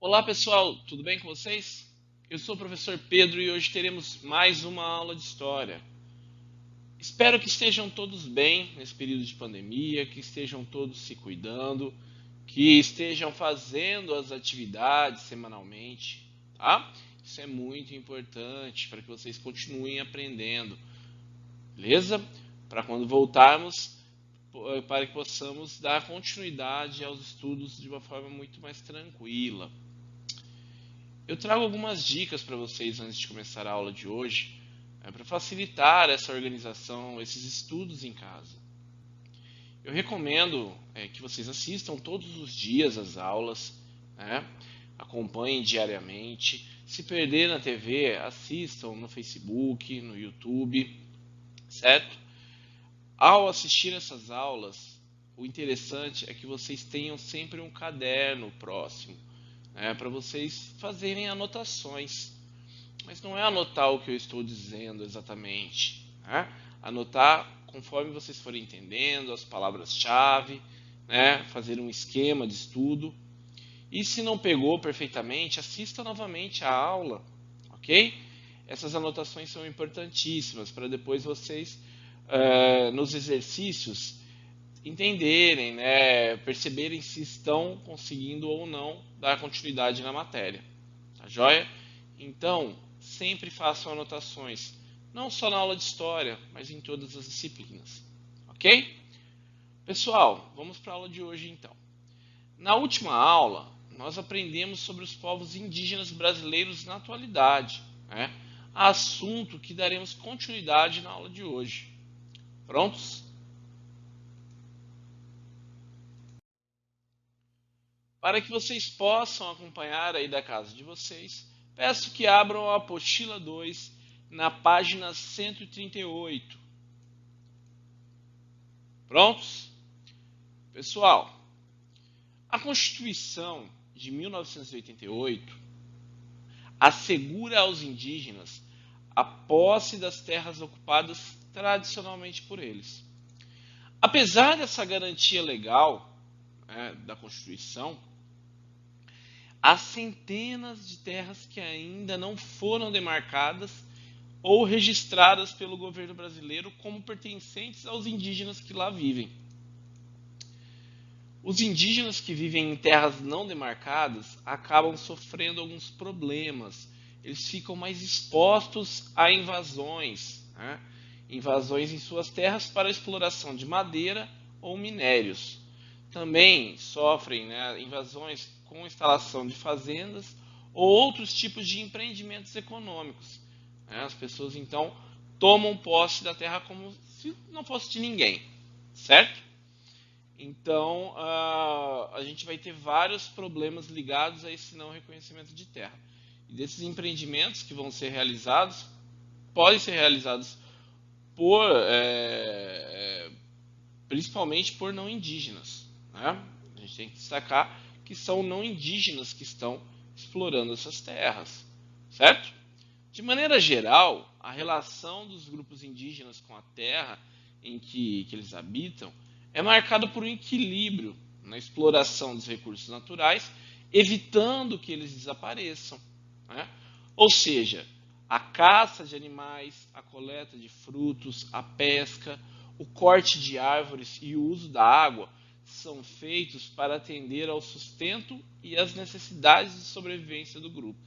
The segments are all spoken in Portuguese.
Olá pessoal, tudo bem com vocês? Eu sou o professor Pedro e hoje teremos mais uma aula de história. Espero que estejam todos bem nesse período de pandemia, que estejam todos se cuidando, que estejam fazendo as atividades semanalmente, tá? Isso é muito importante para que vocês continuem aprendendo, beleza? Para quando voltarmos, para que possamos dar continuidade aos estudos de uma forma muito mais tranquila. Eu trago algumas dicas para vocês antes de começar a aula de hoje, para facilitar essa organização, esses estudos em casa. Eu recomendo que vocês assistam todos os dias as aulas, né? Acompanhem diariamente. Se perder na TV, assistam no Facebook, no YouTube, certo? Ao assistir essas aulas, o interessante é que vocês tenham sempre um caderno próximo, para vocês fazerem anotações. Mas não é anotar o que eu estou dizendo exatamente. Né? Anotar conforme vocês forem entendendo as palavras-chave, né? Fazer um esquema de estudo. E se não pegou perfeitamente, assista novamente a aula, ok? Essas anotações são importantíssimas para depois vocês, nos exercícios, entenderem, né? Perceberem se estão conseguindo ou não dar continuidade na matéria. Tá joia? Então, sempre façam anotações, não só na aula de história, mas em todas as disciplinas. Ok? Pessoal, vamos para a aula de hoje então. Na última aula, nós aprendemos sobre os povos indígenas brasileiros na atualidade, né? Assunto que daremos continuidade na aula de hoje. Prontos? Para que vocês possam acompanhar aí da casa de vocês, peço que abram a apostila 2 na página 138. Prontos? Pessoal, a Constituição de 1988 assegura aos indígenas a posse das terras ocupadas tradicionalmente por eles. Apesar dessa garantia legal, da Constituição, há centenas de terras que ainda não foram demarcadas ou registradas pelo governo brasileiro como pertencentes aos indígenas que lá vivem. Os indígenas que vivem em terras não demarcadas acabam sofrendo alguns problemas. Eles ficam mais expostos a invasões, né? Invasões em suas terras para exploração de madeira ou minérios. Também sofrem, né, invasões com instalação de fazendas ou outros tipos de empreendimentos econômicos. Né? As pessoas então tomam posse da terra como se não fosse de ninguém, certo? Então, a gente vai ter vários problemas ligados a esse não reconhecimento de terra. E desses empreendimentos que vão ser realizados, podem ser realizados por, principalmente por não indígenas. Né? A gente tem que destacar que são não indígenas que estão explorando essas terras, certo? De maneira geral, a relação dos grupos indígenas com a terra em que eles habitam é marcada por um equilíbrio na exploração dos recursos naturais, evitando que eles desapareçam. Né? Ou seja, a caça de animais, a coleta de frutos, a pesca, o corte de árvores e o uso da água são feitos para atender ao sustento e às necessidades de sobrevivência do grupo.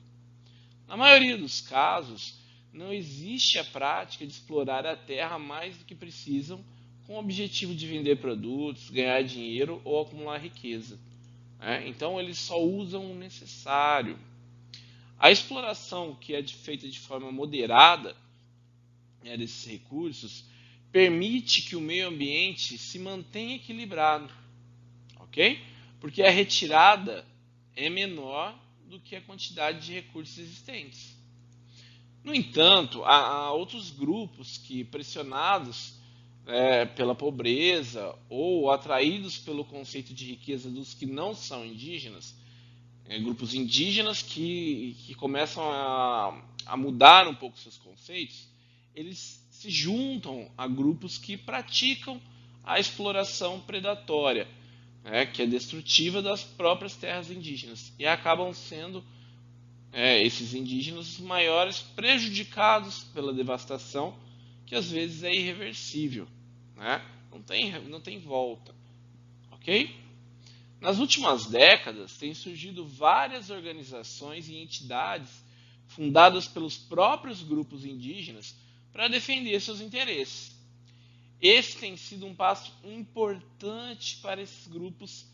Na maioria dos casos, não existe a prática de explorar a terra mais do que precisam com o objetivo de vender produtos, ganhar dinheiro ou acumular riqueza. Então, eles só usam o necessário. A exploração que é feita de forma moderada, desses recursos permite que o meio ambiente se mantenha equilibrado, ok? Porque a retirada é menor do que a quantidade de recursos existentes. No entanto, há outros grupos que, pressionados pela pobreza ou atraídos pelo conceito de riqueza dos que não são indígenas, grupos indígenas que começam a mudar um pouco seus conceitos, eles se juntam a grupos que praticam a exploração predatória, que é destrutiva das próprias terras indígenas. E acabam sendo esses indígenas os maiores prejudicados pela devastação, que às vezes é irreversível, né? Não tem volta, ok? Nas últimas décadas, têm surgido várias organizações e entidades fundadas pelos próprios grupos indígenas para defender seus interesses. Esse tem sido um passo importante para esses grupos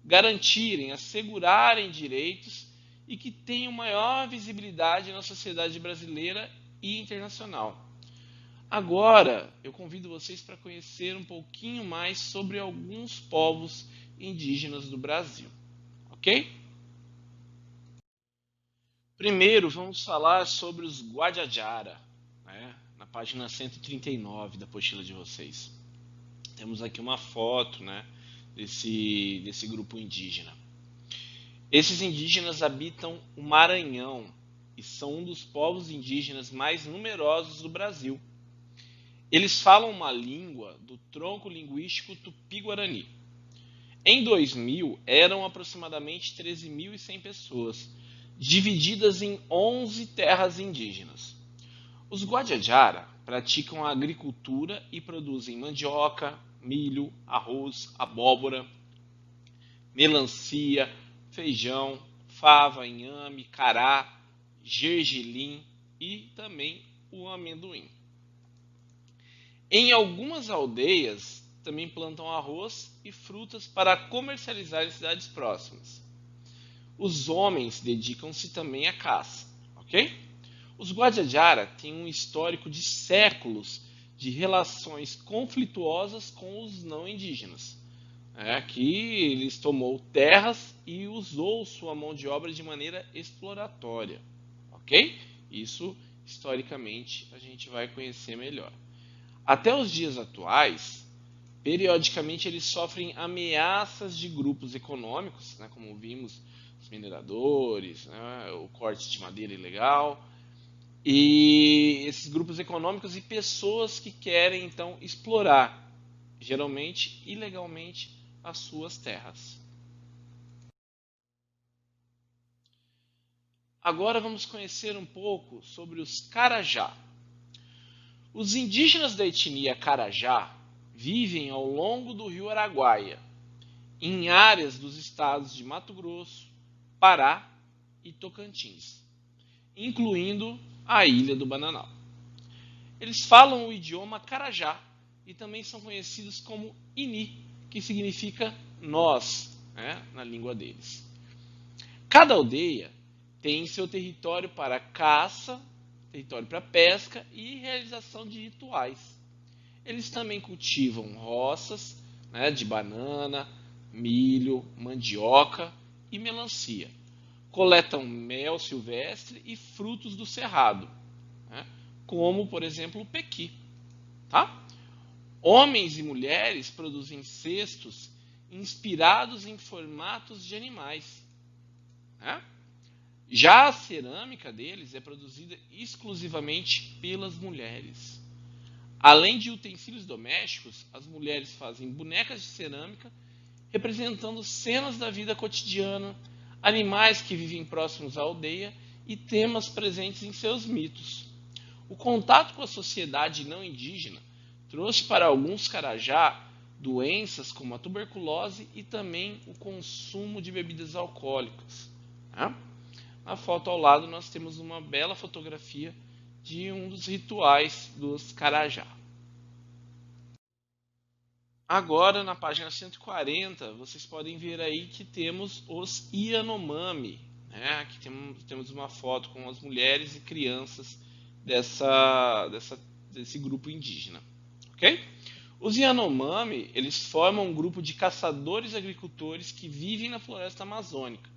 garantirem, assegurarem direitos e que tenham maior visibilidade na sociedade brasileira e internacional. Agora, eu convido vocês para conhecer um pouquinho mais sobre alguns povos indígenas do Brasil, ok? Primeiro, vamos falar sobre os Guajajara, né? Na página 139 da apostila de vocês. Temos aqui uma foto, né, desse grupo indígena. Esses indígenas habitam o Maranhão e são um dos povos indígenas mais numerosos do Brasil. Eles falam uma língua do tronco linguístico tupi-guarani. Em 2000, eram aproximadamente 13.100 pessoas, divididas em 11 terras indígenas. Os Guajajara praticam a agricultura e produzem mandioca, milho, arroz, abóbora, melancia, feijão, fava, inhame, cará, gergelim e também o amendoim. Em algumas aldeias também plantam arroz e frutas para comercializar em cidades próximas. Os homens dedicam-se também à caça, ok? Os Guajajara têm um histórico de séculos de relações conflituosas com os não indígenas, que eles tomou terras e usou sua mão de obra de maneira exploratória, ok? Isso, historicamente, a gente vai conhecer melhor. Até os dias atuais, periodicamente eles sofrem ameaças de grupos econômicos, né, como vimos, os mineradores, né, o corte de madeira ilegal, e esses grupos econômicos e pessoas que querem então explorar, geralmente ilegalmente, as suas terras. Agora vamos conhecer um pouco sobre os Carajá. Os indígenas da etnia Carajá vivem ao longo do rio Araguaia, em áreas dos estados de Mato Grosso, Pará e Tocantins, incluindo a Ilha do Bananal. Eles falam o idioma Carajá e também são conhecidos como Ini, que significa nós, na língua deles. Cada aldeia tem seu território para caça, território para pesca e realização de rituais. Eles também cultivam roças, de banana, milho, mandioca e melancia. Coletam mel silvestre e frutos do cerrado, como, por exemplo, o pequi. Tá? Homens e mulheres produzem cestos inspirados em formatos de animais. Já a cerâmica deles é produzida exclusivamente pelas mulheres. Além de utensílios domésticos, as mulheres fazem bonecas de cerâmica representando cenas da vida cotidiana, animais que vivem próximos à aldeia e temas presentes em seus mitos. O contato com a sociedade não indígena trouxe para alguns Carajá doenças como a tuberculose e também o consumo de bebidas alcoólicas. Na foto ao lado nós temos uma bela fotografia de um dos rituais dos Carajá. Agora, na página 140, vocês podem ver aí que temos os Yanomami. Aqui temos uma foto com as mulheres e crianças desse grupo indígena. Ok? Os Yanomami, eles formam um grupo de caçadores-agricultores que vivem na floresta amazônica,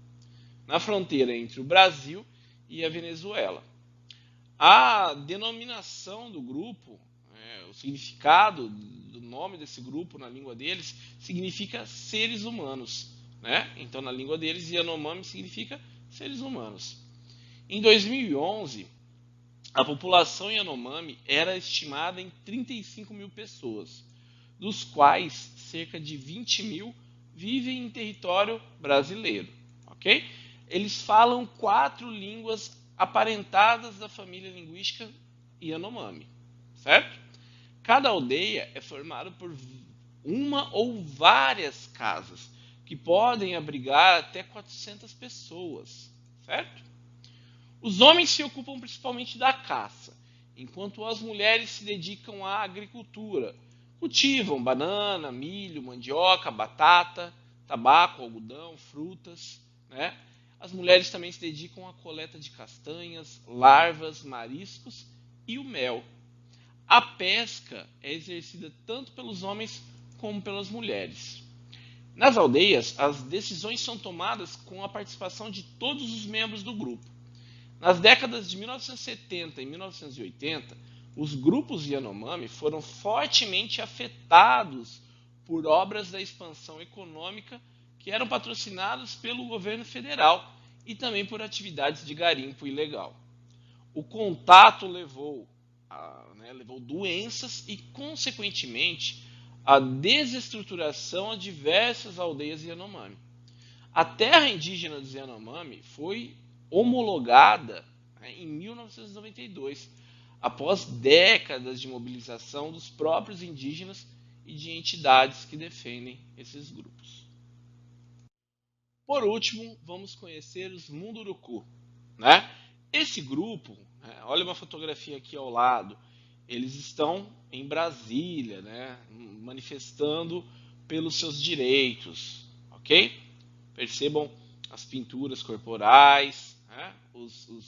na fronteira entre o Brasil e a Venezuela. A denominação do grupo, o significado do nome desse grupo na língua deles, significa seres humanos. Então, na língua deles, Yanomami significa seres humanos. Em 2011, a população Yanomami era estimada em 35 mil pessoas, dos quais cerca de 20 mil vivem em território brasileiro, ok? Eles falam 4 línguas aparentadas da família linguística Yanomami, certo? Cada aldeia é formada por uma ou várias casas, que podem abrigar até 400 pessoas, certo? Os homens se ocupam principalmente da caça, enquanto as mulheres se dedicam à agricultura. Cultivam banana, milho, mandioca, batata, tabaco, algodão, frutas, né? As mulheres também se dedicam à coleta de castanhas, larvas, mariscos e o mel. A pesca é exercida tanto pelos homens como pelas mulheres. Nas aldeias, as decisões são tomadas com a participação de todos os membros do grupo. Nas décadas de 1970 e 1980, os grupos Yanomami foram fortemente afetados por obras da expansão econômica que eram patrocinadas pelo governo federal e também por atividades de garimpo ilegal. O contato levou doenças e, consequentemente, a desestruturação de diversas aldeias Yanomami. A terra indígena dos Yanomami foi homologada em 1992, após décadas de mobilização dos próprios indígenas e de entidades que defendem esses grupos. Por último, vamos conhecer os Munduruku, né? Esse grupo, olha uma fotografia aqui ao lado, eles estão em Brasília, né, manifestando pelos seus direitos, ok? Percebam as pinturas corporais, né, os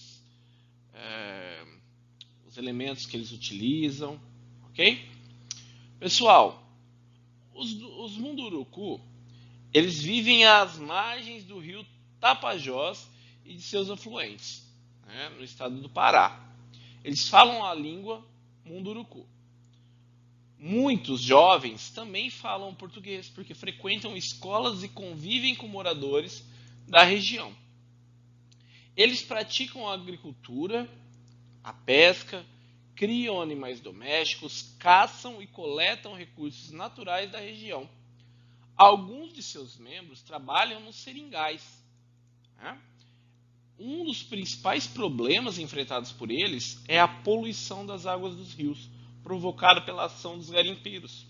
elementos que eles utilizam, ok? Pessoal, os Munduruku, eles vivem às margens do rio Tapajós e de seus afluentes, né, no estado do Pará. Eles falam a língua Munduruku. Muitos jovens também falam português, porque frequentam escolas e convivem com moradores da região. Eles praticam a agricultura, a pesca, criam animais domésticos, caçam e coletam recursos naturais da região. Alguns de seus membros trabalham nos seringais. Né? Um dos principais problemas enfrentados por eles é a poluição das águas dos rios, provocada pela ação dos garimpeiros.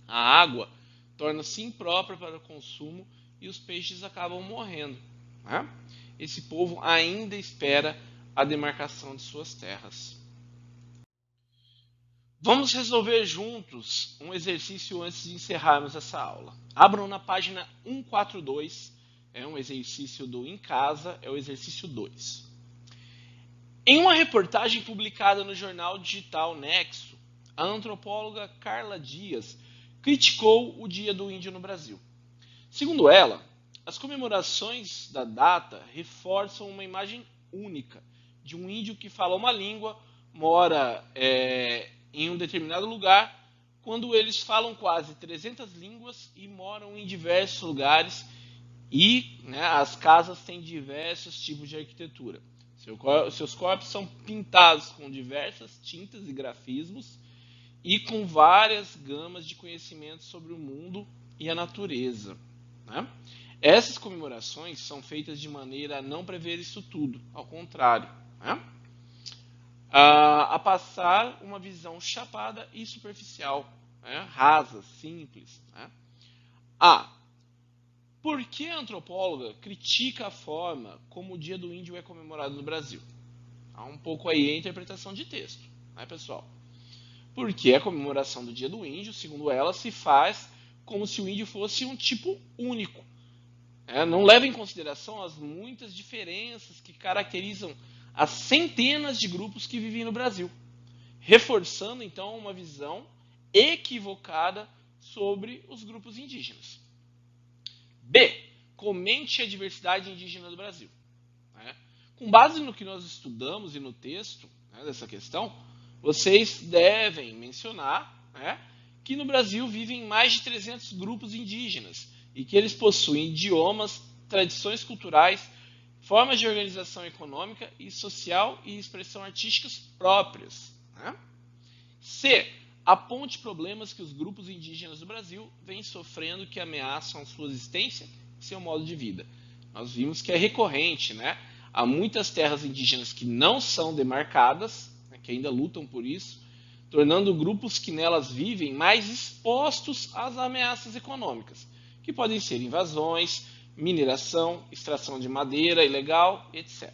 A água torna-se imprópria para o consumo e os peixes acabam morrendo. Né? Esse povo ainda espera a demarcação de suas terras. Vamos resolver juntos um exercício antes de encerrarmos essa aula. Abram na página 142, é um exercício do Em Casa, é o exercício 2. Em uma reportagem publicada no jornal digital Nexo, a antropóloga Carla Dias criticou o Dia do Índio no Brasil. Segundo ela, as comemorações da data reforçam uma imagem única de um índio que fala uma língua, mora em um determinado lugar, quando eles falam quase 300 línguas e moram em diversos lugares e, né, as casas têm diversos tipos de arquitetura. Seus corpos são pintados com diversas tintas e grafismos e com várias gamas de conhecimentos sobre o mundo e a natureza. Né? Essas comemorações são feitas de maneira a não prever isso tudo, ao contrário. Né? A passar uma visão chapada e superficial, né? Rasa, simples. Né? Por que a antropóloga critica a forma como o Dia do Índio é comemorado no Brasil? Há um pouco aí a interpretação de texto, né, pessoal? Porque a comemoração do Dia do Índio, segundo ela, se faz como se o índio fosse um tipo único. Não leva em consideração as muitas diferenças que caracterizam as centenas de grupos que vivem no Brasil, reforçando então uma visão equivocada sobre os grupos indígenas. B. Comente a diversidade indígena do Brasil. Com base no que nós estudamos e no texto dessa questão, vocês devem mencionar que no Brasil vivem mais de 300 grupos indígenas e que eles possuem idiomas, tradições culturais, formas de organização econômica e social e expressão artísticas próprias. C. aponte problemas que os grupos indígenas do Brasil vêm sofrendo que ameaçam a sua existência e seu modo de vida. Nós vimos que é recorrente, né? Há muitas terras indígenas que não são demarcadas, né, que ainda lutam por isso, tornando grupos que nelas vivem mais expostos às ameaças econômicas, que podem ser invasões, mineração, extração de madeira ilegal, etc.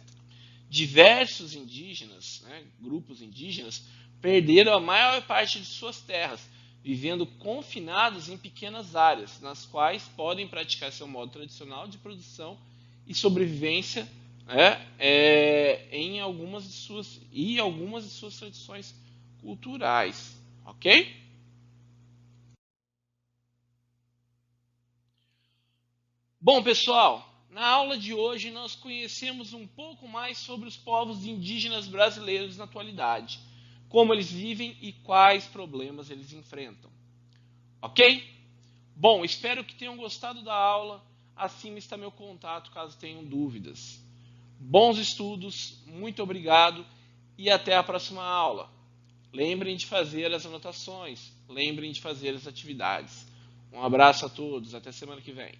Diversos indígenas, né, grupos indígenas, perderam a maior parte de suas terras, vivendo confinados em pequenas áreas, nas quais podem praticar seu modo tradicional de produção e sobrevivência, né, em algumas de suas tradições culturais, ok? Bom, pessoal, na aula de hoje nós conhecemos um pouco mais sobre os povos indígenas brasileiros na atualidade, como eles vivem e quais problemas eles enfrentam, ok? Bom, espero que tenham gostado da aula. Acima está meu contato caso tenham dúvidas. Bons estudos, muito obrigado e até a próxima aula. Lembrem de fazer as anotações, lembrem de fazer as atividades. Um abraço a todos, até semana que vem.